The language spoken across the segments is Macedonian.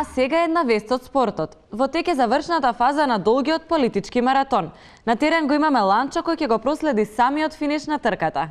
А сега една вест од спортот. Во тек е завршната фаза на долгиот политички маратон. На терен го имаме Ланчо кој ќе го проследи самиот финиш на трката.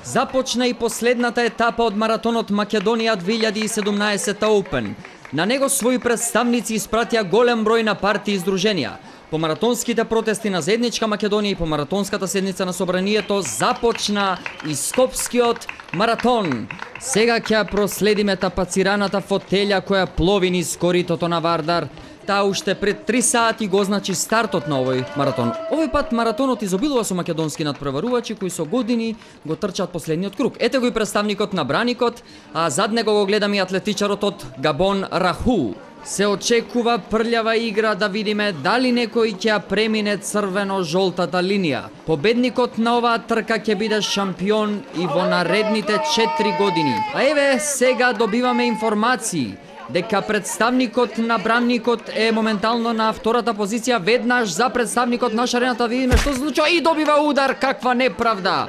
Започна и последната етапа од маратонот Македонија 2017 Open. На него своји представници испратија голем број на партии и издруженија. По маратонските протести на заедничка Македонија и по маратонската седница на собранието започна и Скопскиот маратон. Сега ќе проследиме тапацираната фотелја која плови низ коритото на Вардар. Таа уште пред 3 сати го означи стартот на овој маратон. Овој пат маратонот изобилува со македонски надпреварувачи кои со години го трчаат последниот круг. Ете го и представникот на Браникот, а зад него го гледаме и атлетичарот од Габон Раху. Се очекува прљава игра да видиме дали некој ќе ја премине црвено-жолтата линија. Победникот на оваа трка ќе биде шампион и во наредните 4 години. А еве сега добиваме информации дека представникот на Браникот е моментално на втората позиција, веднаш за представникот на шарената, видиме што се случува и добива удар, каква неправда.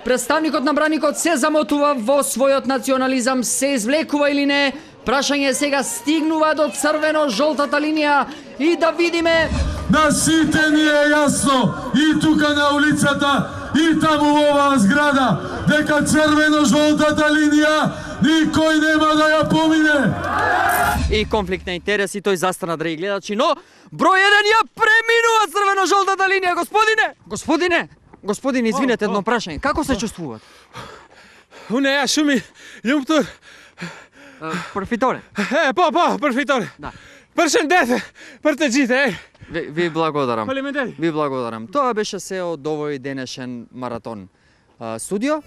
Представникот на Браникот се замотува во својот национализам, се извлекува или не. Прашање сега стигнува до црвено-жолтата линија и да видиме. На сите ни е јасно и тука на улицата и таму во оваа зграда дека црвено-жолтата линија никој нема да ја помине. И конфликт на интереси, тој застана, драги гледачи, но број 1 ја преминува црвено-жолтата линија, Господине, извинете, едно прашање. Како се чувствувате? Уне ја шуми, јумтур. Перфиторе. Перфиторе. Да. Пршен дете, партеджите, Ви благодарам. Полимедели. Ви благодарам. Тоа беше се од овој денешен маратон. Студио?